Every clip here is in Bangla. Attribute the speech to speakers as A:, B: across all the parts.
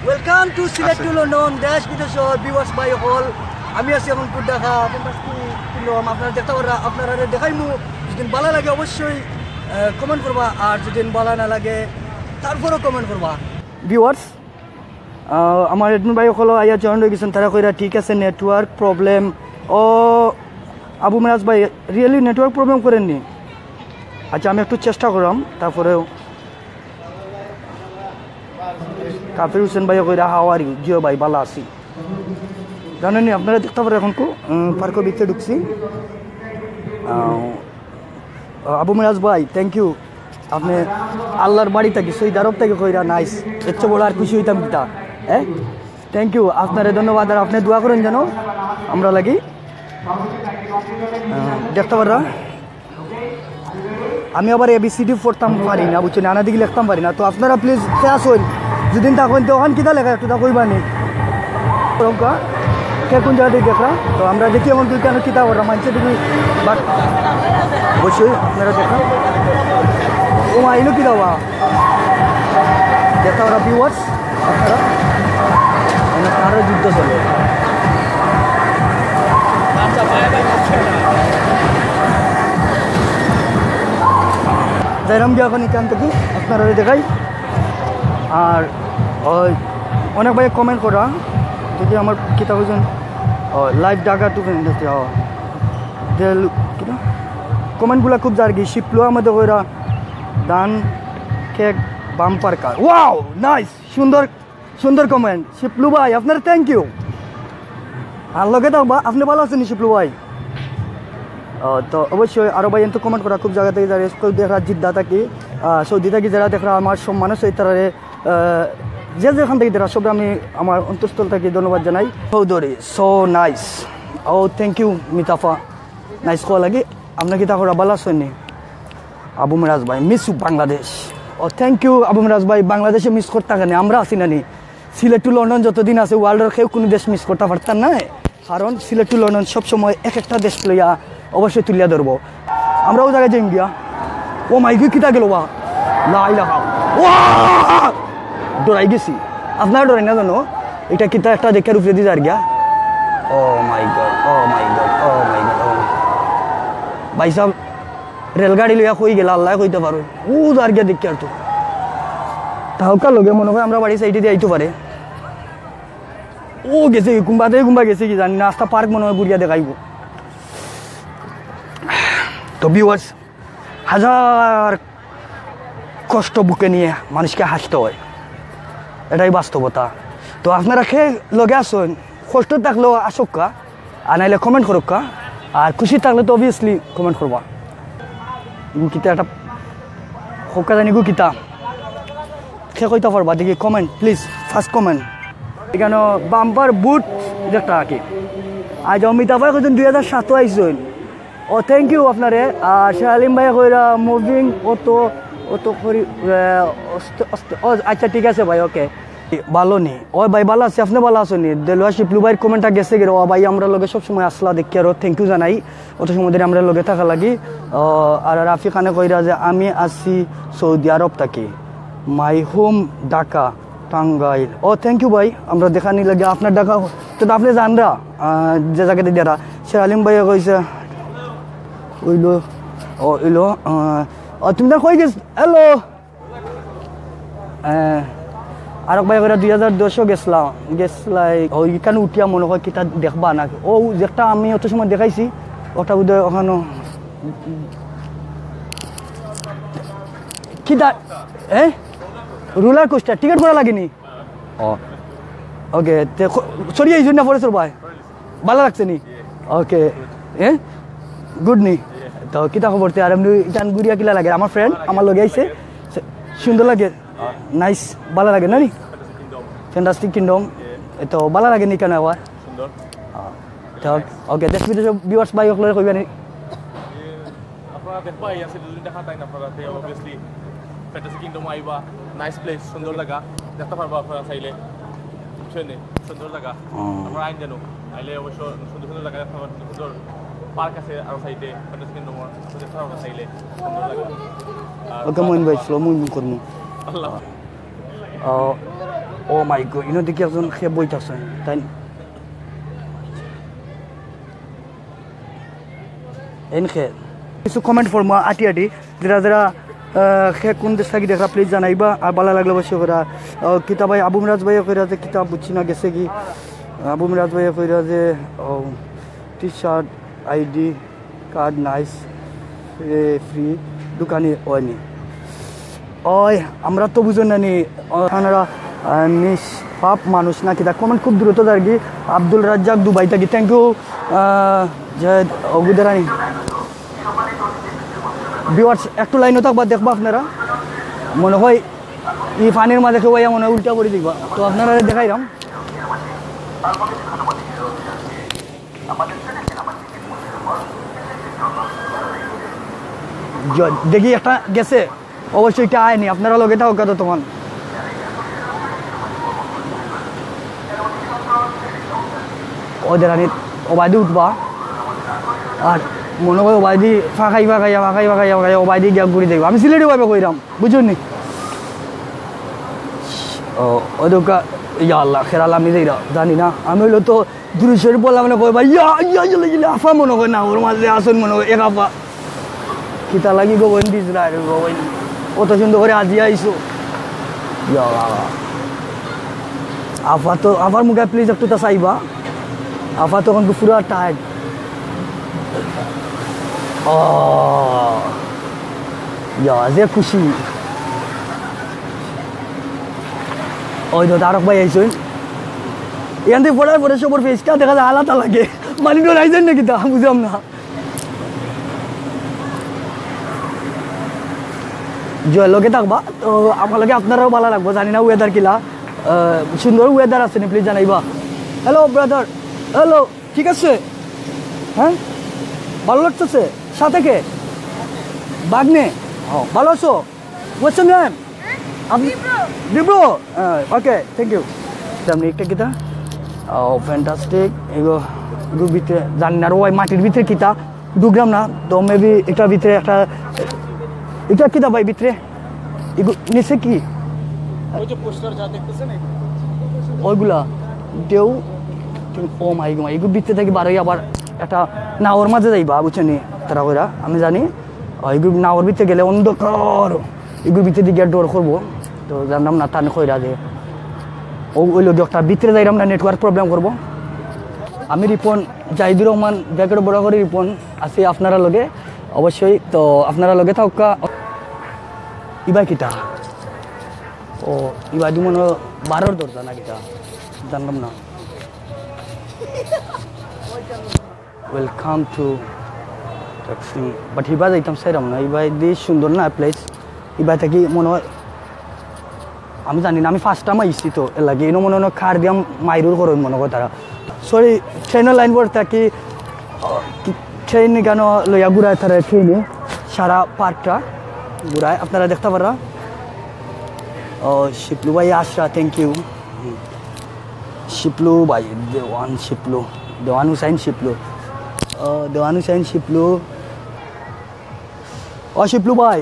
A: Welcome to Sylhet to London দেশ বিদেশের ভিউয়ার্স ভাই হল আমি আছি এখন কুড দেখা কিনলাম আপনারা দেখতে পারা আপনারা দেখাইমু যদি ভালো লাগে অবশ্যই কমেন্ট করবা আর যদি ভালো না লাগে তারপরেও কমেন্ট করবা ভিউয়ার্স আমার এডমিন ভাই হল আইয়া জয়েন হয়ে গেছেন তারা কইরা ঠিক আছে নেটওয়ার্ক প্রবলেম ও আবু মিরাজ ভাই রিয়েলি নেটওয়ার্ক প্রবলেম করেননি আচ্ছা আমি একটু চেষ্টা করলাম তারপরেও কাফির হোসেন ভাই কইরা হাওয়ারি জিও ভাই ভালো আছি জানেন আপনারা দেখতে পারেন এখন পার্কের ভিতরে ঢুকছি আবু মিরাজ ভাই থ্যাংক ইউ আপনি আল্লাহর বাড়ি থেকে সৈদ আরব থেকে কইরা নাইস এর চেয়ে বড় আর খুশি হইতাম কিতা হ্যাঁ থ্যাংক ইউ আপনারে ধন্যবাদ আর আপনি দোয়া করেন যেন আমরা লাগি দেখতে পারা আমি আবার এবিসিডি পড়তাম পারি না বুঝছেন আনা দিকে লিখতাম পারি না তো আপনারা প্লিজ ক্লাস হইন যদি তখন তো ওখান কিতা লেখা একটু তা কইবানি কে কোন জায়গা থেকে দেখা তো আমরা দেখি এখন তুই কেন কিতা করলাম মানছে দেখি বাট অবশ্যই আপনারা দেখা ও আইলো কি দাওয়া দেখা ওরা ভিউয়ার্স আপনারা আরো যুদ্ধ চলে যাইরাম গিয়ে এখন এখান থেকে আপনারা দেখাই আর ওই অনেক ভাই কমেন্ট করা যদি আমার কিতাব হয়েছেন লাইভ ডাকা টু কিনা কমেন্টগুলো খুব জার্গি শিপলো আমাদের ওইরা দান কেক বাম্পার কার ওয়াও নাইস সুন্দর সুন্দর কমেন্ট শিপলু ভাই আপনার থ্যাংক ইউ আর লগে দাও বা আপনি ভালো আছেন শিপলু ভাই তো অবশ্যই আরও ভাই এত কমেন্ট করা খুব জায়গা থেকে যারা দেখা জিদ্দা থাকি সৌদি থাকি যারা দেখা আমার সম্মান আছে তারা যে যেখান থেকে দেখা সব আমি আমার অন্তঃস্থল থেকে ধন্যবাদ জানাই চৌধুরী সো নাইস ও থ্যাংক ইউ মিতাফা নাইস কোয়া লাগে আপনাকে তা করা ভালো আছেন আবু মিরাজ ভাই মিস বাংলাদেশ ও থ্যাংক ইউ আবু মিরাজ ভাই বাংলাদেশে মিস করতে থাকেন আমরা আছি না নি সিলেট টু লন্ডন যতদিন আছে ওয়ার্ল্ডের কেউ কোনো দেশ মিস করতে পারতাম না কারণ সিলেট টু লন্ডন সবসময় এক একটা দেশ লইয়া অবশ্যই তুলিয়া ধরবো আমরাও জায়গায় যাই গিয়া ও মাইকে কিতা গেল বা লাই লাগা ডরাই গেছি আপনারা ডরাই না জানো এটা কিতা একটা দেখে উপরে দিয়ে যার গিয়া ও মাই গড ও মাই গড ও মাই গড ভাই সাহেব রেলগাড়ি লইয়া কই গেল আল্লাহ কইতে পারো ও যার গিয়া দেখি আর তো তাহকা লগে মনে হয় আমরা বাড়ি সাইডে দিয়ে আইতে পারে ও গেছে কুম্বা গেছে কি জানি না রাস্তা পার্ক মনে হয় ঘুরিয়া দেখাইব তো ভিউয়ার্স হাজার কষ্ট বুকে নিয়ে মানুষকে হাসতে হয় এটাই বাস্তবতা তো আপনারা খেয়ে লগে আসুন কষ্ট থাকলেও আসক্কা আর নাইলে কমেন্ট করুকা আর খুশি থাকলে তো অবভিয়াসলি কমেন্ট করবা কিতা একটা হোকা জানি গু কিতা খে কইতে পারবা দেখি কমেন্ট প্লিজ ফার্স্ট কমেন্ট এখানে বাম্পার বুট একটা আঁকি আজ অমিতা ভাই কইছেন 2007 আইসুন ও থ্যাংক ইউ আপনারে আর শালিম ভাই কইরা মুভিং অতো করি আচ্ছা ঠিক আছে ভাই ওকে ভালো নি ও ভাই ভালো আছে আপনি ভালো আছেন দেলোয়া শিপলু ভাইয়ের কমেন্টটা গেছে গেল ও ভাই আমরা লগে সবসময় আসলা দেখি আর থ্যাংক ইউ জানাই অত সময় ধরে আমরা লগে থাকা লাগি আর রাফি খানে কইরা যে আমি আসি সৌদি আরব থাকি মাই হোম ঢাকা টাঙ্গাইল ও থ্যাংক ইউ ভাই আমরা দেখানি লাগে আপনার ঢাকা তো আপনি জানরা যে জায়গাতে দেরা শালিম ভাই কইছে ওইলো ও এলো তুমি তো কই গেছ হ্যালো আরেক ভাই করে 2010 গেছলাই ওইখানে উঠিয়া মনে হয় কিতা দেখবা না ও যেটা আমি অত সময় দেখাইছি ওটা বোধহয় ওখানে কিতা রুলার কোস্টার টিকিট করা লাগেনি ও ওকে সরিয়ে এই জন্য পড়েছ ভাই ভালো লাগছে নি ওকে গুড নি তো কিতা খবর আর এমনি জান গুড়িয়া কিলা লাগে আমার ফ্রেন্ড আমার লগে আইছে সুন্দর লাগে নাইস ভালো লাগে না নি ফ্যান্টাস্টিক কিংডম তো ভালো লাগে নি কেন আবার সুন্দর ওকে দেশ বিদেশের ভিউয়ার্স ভাই সকলে কইবেন
B: আপনারা দেখবা এই আছে যদি দেখা তাই না আপনারা তে অবভিয়াসলি ফ্যান্টাস্টিক কিংডম আইবা নাইস প্লেস সুন্দর লাগা দেখতে পারবা আপনারা চাইলে শুনে সুন্দর লাগা আপনারা আইন জানো আইলে অবশ্য সুন্দর সুন্দর লাগা দেখতে পারবেন সুন্দর পার্ক আছে আর সাইডে ফ্যান্টাসি কিংডম আছে দেখতে চাইলে সুন্দর লাগে
A: ওকে মইন ভাই স্লো মুভ করমু
B: আল্লাহ
A: ও মাই গড ইনো দেখি একজন সে বইতাছে তাই এনখে কিছু কমেন্ট ফরমা আটি আটি যারা যারা সে কোন দেশ থাকি দেখা প্লিজ জানাইবা আর ভালো লাগলে বসে করা কিতাব ভাই আবু মিরাজ ভাইয়া কইরা যে কিতাব বুঝছি না গেছে কি আবু মিরাজ ভাইয়া কইরা যে T shirt ID card nice free দোকানে হয়নি ওই আমরা তো বুঝুন না নি আপনারা নিষ্পাপ মানুষ না কিতা কমেন্ট খুব দ্রুত আর কি আব্দুল রাজ্জাক দুবাই থাকি থ্যাংক ইউ জয় অগুদারানি ভিউয়ার্স একটু লাইনও থাকবা দেখবা আপনারা মনে হয় এই পানির মাঝে কেউ মনে হয় উল্টা করে দিবা তো আপনারা দেখাইলাম দেখি একটা গেছে অবশ্যই এটা আয়নি আপনারা লগে থাকো কত তখন ওদের আনি ওবাদি উঠবা আর মনে হয় ওবাদি ফাঁকাই ওবাদি গিয়া ঘুরি দেখবো আমি সিলেটি ভাবে কইরাম বুঝুন নি ও ওদকা ইয়া আল্লাহ খেরাল আমি যাই জানি না আমি হইলো তো দূরেশ্বর বললাম না কই ভাই ইয়া আফা মনে হয় না ওর মাঝে আসুন মনে হয় এক আফা কিতা লাগি গোবন দিস না রে গোবন কত সুন্দর করে আজি আইসো ইয়া আফা তো আমার মুখে প্লিজ একটু তা চাইবা আফা তখন পুরো টায়ার্ড ও ইয়া যে খুশি ওই তো তারক ভাই আইসুন এখান থেকে পড়ার পরে সবর ফেসটা দেখা যায় আলাদা লাগে মানে তো আইসেন নাকি তা বুঝলাম না জয় লগে থাকবা তো আমার লগে আপনারাও ভালো লাগবো জানি না ওয়েদার কিলা সুন্দর ওয়েদার আছে নি প্লিজ জানাইবা হ্যালো ব্রাদার হ্যালো ঠিক আছে হ্যাঁ ভালো লাগতেছে সাথে কে বাগনে ভালো আছো হোয়াটস ইউর নেম আপনি দিব্রো ওকে থ্যাংক ইউ সামনে একটা কিতা ফ্যান্টাস্টিক এগো ভিতরে জানি না ওই মাটির ভিতরে কিতা ঢুকলাম না তো মেবি এটার ভিতরে একটা এটা কিতা ভাই ভিতরে এগো নিচে কি
B: ওই যে পোস্টার যা দেখতেছেন
A: ওইগুলা দেউ ও মাই গো এগুলো ভিতরে থেকে বারোই আবার একটা নাওর মাঝে যাইবা বুঝছেন তারা ওরা আমি জানি এগুলো নাওর ভিতরে গেলে অন্ধকার এগুলো ভিতরে দিকে ডোর করবো তো জানলাম না টান খয়রা যে ওই লোক একটা ভিতরে যাইলাম না নেটওয়ার্ক প্রবলেম করবো আমি রিপন জাহিদুর রহমান ব্যাকেট বড় করে রিপন আছি আপনারা লগে অবশ্যই তো আপনারা লগে থাকা ইবা কিতা ও ইবা দি মনে 12 দরজা না কিতা জানলাম না welcome to taxi but Hiba যাইতাম সাইরাম না ইবা দি সুন্দর না প্লেস ইবা থেকে মনে হয় আমি জানি না আমি ফার্স্ট টাইম আইসি তো এর লাগে এনো মনে হয় খার দিয়াম মাইরুর করো মনে হয় তারা সরি ট্রেনের লাইন পর থাকি ট্রেন কেন লইয়া ঘুরায় তারা ট্রেনে সারা পার্কটা ঘুরায় আপনারা দেখতে পারা ও শিপলু ভাই আসরা থ্যাংক ইউ শিপলু ভাই দেওয়ান হুসাইন শিপলু ও শিপলু ভাই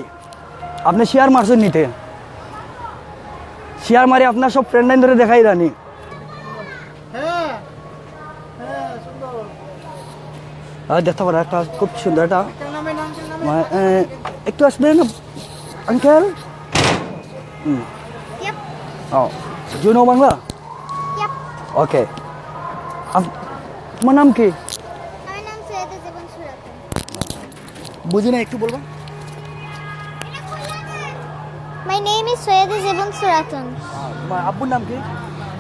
A: আপনি শেয়ার মারছেন নিতে শেয়ার মারি আপনার সব ফ্রেন্ড লাইন ধরে দেখাই রানি দেখতে পারা একটা খুব সুন্দর একটা একটু আসবেন আঙ্কেল ও ইউ নো বাংলা ওকে তোমার নাম কি বুঝি না একটু বলবা
C: My name is Soyed Zebun Suratun.
A: তোমার আব্বুর নাম কি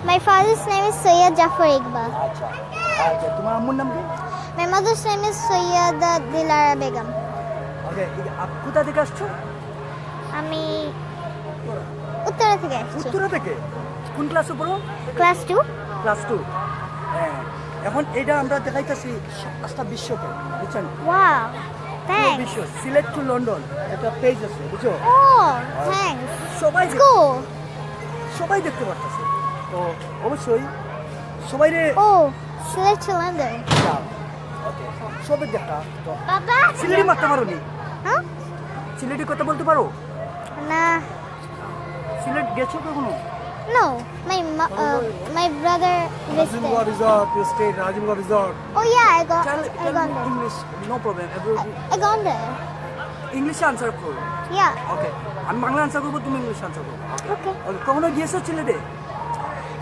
C: My father's name is Soyed Jafar Iqbal.
A: আচ্ছা আচ্ছা তোমার আম্মুর নাম কি
C: My mother's name is Soyeda Dilara Begum.
A: ওকে কোথা থেকে আসছো
C: আমি উত্তরা থেকে আসছি
A: উত্তরা থেকে কোন ক্লাসে পড়ো
C: ক্লাস 2
A: ক্লাস 2 হ্যাঁ এখন এটা আমরা দেখাইতেছি আস্থা বিশ্বকে বুঝছেন
C: ওয়াও থ্যাঙ্কস
A: বিশ্ব সিলেট টু লন্ডন একটা পেজ আছে বুঝছো
C: ও থ্যাঙ্কস
A: সবাই
C: cool
A: সবাই দেখতে পারতেছে তো অবশ্যই সবাই রে
C: ও সিলেট টু লন্ডন
A: ওকে সবাই দেখা তো
C: বাবা
A: সিলেটি মারতে পারো নি
C: হ্যাঁ
A: সিলেটি কথা বলতে পারো
C: না
A: সিলেট গেছো কখনো
C: No, my brother lives
D: Najimgad
C: there.
D: Resort, you stayed in Najimgad Resort.
C: Oh yeah, I
A: Tell
C: gone there.
A: English, no problem.
C: I gone there.
A: ইংলিশে আনসার করো।
C: Yeah.
A: ওকে, আমি বাংলা আনসার করবো, তুমি ইংলিশ আনসার করবো।
C: Okay.
A: ওকে, কখনো গিয়েছো সিলেটে?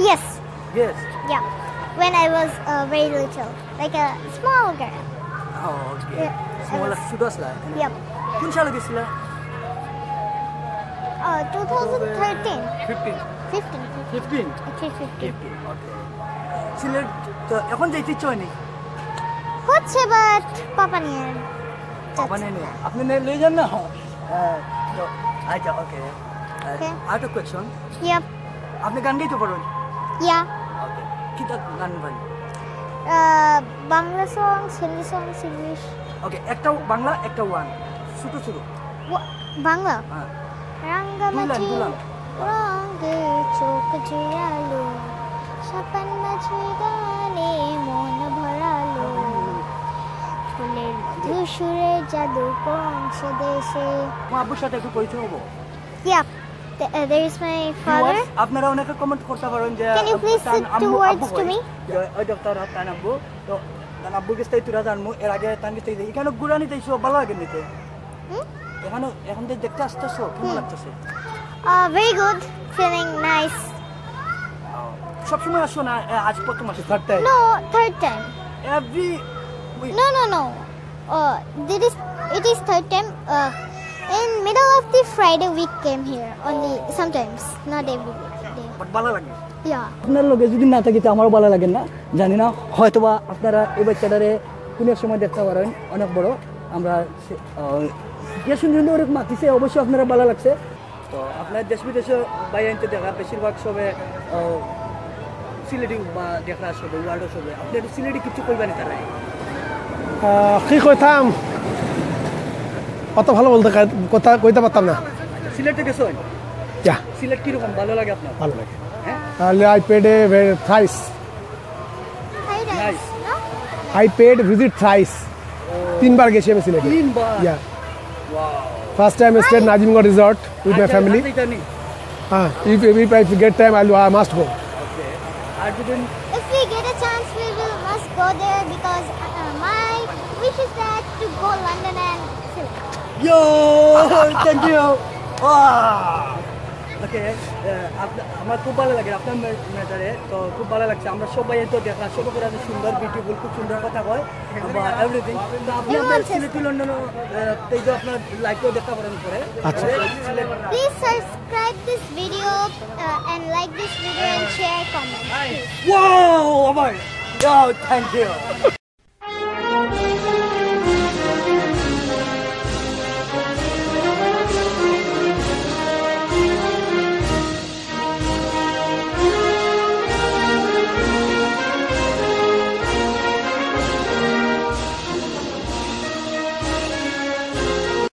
C: Yes.
A: Yes.
C: Yeah. When I was very little, like a small girl.
A: Okay.
C: Yeah,
A: small
C: I was-
A: শুধু আসলা এখানে?
C: Yep.
A: কোন সালে গেছিলা?
C: 2013.
A: 15
C: 15.
A: 15
C: Actually 15.
A: ওকে। সিলেট তো এখন যাইতে ইচ্ছে হয়নি?
C: হচ্ছে বাট পাপা নিয়ে
A: বাবা নেই নেই। আপনি লয়ে যান না? তো আচ্ছা ওকে।
C: Okay.
A: আরেকটা কোয়েশ্চন,
C: Yep.
A: আপনি গান গাইতে পারেন?
C: Yeah.
A: ওকে। কি গান পারেন?
C: Bangla songs, Hindi songs, English.
A: ওকে, একটা বাংলা একটা ওয়ান, ছোট ছোট।
C: Bangla.
A: হ্যাঁ,
C: রাঙ্গামাটি
A: দুলান।
C: রঙে চোখ জুড়ালো সাপান মাঝে গানে মন ভরালো ফুলের ধূসরে জাদু পৌঁছে দেশে।
A: আমার আব্বুর সাথে একটু পরিচয় হবো।
C: Yeah, there is my father.
A: Viewers, আপনারা অনেকে কমেন্ট করতে পারেন যে
C: Can you please
A: তান
C: sit
A: আম্মু
C: towards
A: আব্বু
C: to
A: কই?
C: me?
A: ওই ডক্টর তান আব্বু, তো তান আব্বুর কাছ থেকে তুরা জানবো। এর আগে তান কাছ থেকে এখানে ঘুরা নিতে এসো, ভালো লাগে নিতে? এখানে এখন যে দেখতে আসতেছো, কেমন লাগতেছে?
C: Very good, feeling nice.
A: সবসময় আসো না, আজ প্রথম আসো?
D: Third time.
C: No, third time.
A: Every week?
C: No. It is third time. In middle of the Friday we came here only sometimes, not every day.
A: But ভালো লাগে।
C: Yeah.
A: আপনার লোকে যদি না থাকি তো আমারও ভালো লাগে না, জানি না, হয়তোবা আপনারা এই বাচ্চাটারে কোনো এক সময় দেখতে পারেন, অনেক বড়। আমরা সুন্দর অনেক মাতিছে, অবশ্যই আপনারা ভালো লাগছে। তো আপনার দেশ বিদেশে বাইরে আনতে দেখা বেশিরভাগ সবে সিলেটি বা দেখা সবে ওয়ার্ল্ডও সবে, আপনি একটু সিলেটি কিছু করবেন তারা?
D: কি কইতাম, অত ভালো বলতে কথা কইতে পারতাম না।
A: সিলেটে গেছেন?
D: যা
A: সিলেট কীরকম, ভালো লাগে আপনার?
D: ভালো লাগে।
A: হ্যাঁ,
D: I paid a thrice.
C: Hi guys.
A: Nice.
C: No?
D: I paid visit thrice. 3 বার গেছি আমি সিলেটে।
A: 3 বার?
D: Yeah.
A: Wow.
D: First time I stayed Najimgad Resort with my family. If I get time, I must go.
A: ওকে, আর যদি
C: If we get a chance, we will must go there because my wish is that to go London and Sydney.
A: Yo, thank you. ওকে, আমার খুব ভালো লাগে আপনার মেজারে, তো খুব ভালো লাগছে। আমরা সবাই তো দেখলাম, সবাই করে আছে সুন্দর, বিউটিফুল, খুব সুন্দর কথা কয় বা এভরিথিং। তো আপনি আপনার সিলেটি লন্ডন এই যে আপনার লাইভও দেখতে পারেন পরে।
D: আচ্ছা।
C: Please subscribe this video and like this video and share, comment.
A: Wow, আমার থ্যাংক ইউ।